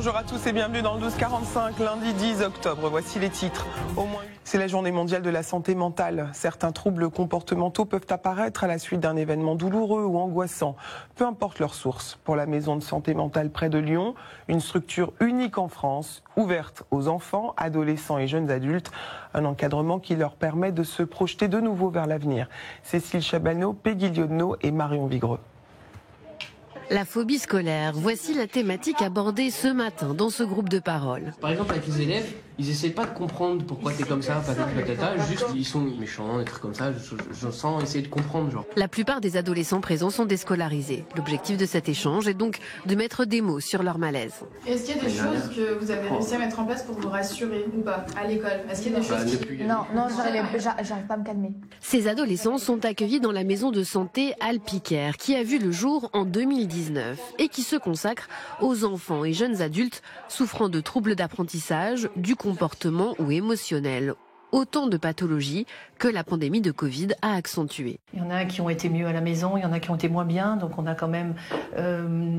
Bonjour à tous et bienvenue dans le 12-45, lundi 10 octobre. Voici les titres. C'est la journée mondiale de la santé mentale. Certains troubles comportementaux peuvent apparaître à la suite d'un événement douloureux ou angoissant, peu importe leur source. Pour la maison de santé mentale près de Lyon, une structure unique en France, ouverte aux enfants, adolescents et jeunes adultes, un encadrement qui leur permet de se projeter de nouveau vers l'avenir. Cécile Chabanot, Peggy Lionneau et Marion Vigreux. La phobie scolaire, voici la thématique abordée ce matin dans ce groupe de parole. Par exemple avec les élèves, ils essaient pas de comprendre pourquoi t'es comme ça, patata, juste ils sont méchants, des trucs comme ça, je sens essayer de comprendre genre. La plupart des adolescents présents sont déscolarisés. L'objectif de cet échange est donc de mettre des mots sur leur malaise. Est-ce qu'il y a des choses que vous avez réussi à mettre en place pour vous rassurer ou pas à l'école? Est-ce qu'il y a des choses qui... Non, j'arrive pas à me calmer. Ces adolescents sont accueillis dans la maison de santé Alpicaire qui a vu le jour en 2019 et qui se consacre aux enfants et jeunes adultes souffrant de troubles d'apprentissage, du comportement ou émotionnel. Autant de pathologies que la pandémie de Covid a accentuées. Il y en a qui ont été mieux à la maison, il y en a qui ont été moins bien. Donc on a quand même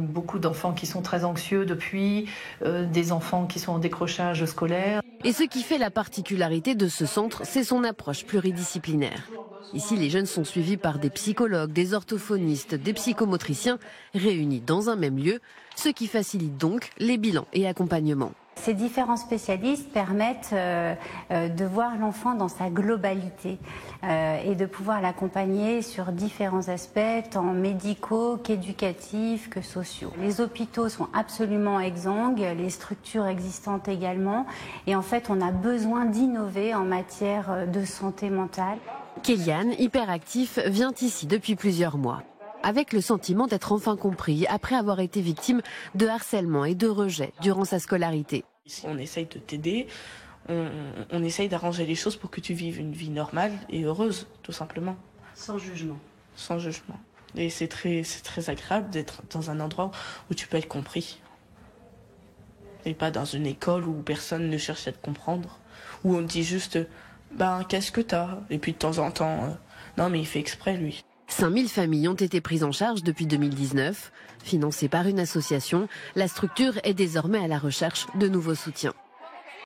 beaucoup d'enfants qui sont très anxieux depuis, des enfants qui sont en décrochage scolaire. Et ce qui fait la particularité de ce centre, c'est son approche pluridisciplinaire. Ici, les jeunes sont suivis par des psychologues, des orthophonistes, des psychomotriciens réunis dans un même lieu, ce qui facilite donc les bilans et accompagnements. Ces différents spécialistes permettent de voir l'enfant dans sa globalité et de pouvoir l'accompagner sur différents aspects, tant médicaux qu'éducatifs, que sociaux. Les hôpitaux sont absolument exsangues, les structures existantes également, et en fait on a besoin d'innover en matière de santé mentale. Kéliane, hyperactif, vient ici depuis plusieurs mois, avec le sentiment d'être enfin compris après avoir été victime de harcèlement et de rejet durant sa scolarité. Ici, on essaye de t'aider, on essaye d'arranger les choses pour que tu vives une vie normale et heureuse, tout simplement. Sans jugement. Sans jugement. Et c'est très agréable d'être dans un endroit où tu peux être compris. Et pas dans une école où personne ne cherche à te comprendre, où on te dit juste « qu'est-ce que t'as ?» Et puis de temps en temps « Non mais il fait exprès lui ». 5000 familles ont été prises en charge depuis 2019. Financée par une association, la structure est désormais à la recherche de nouveaux soutiens.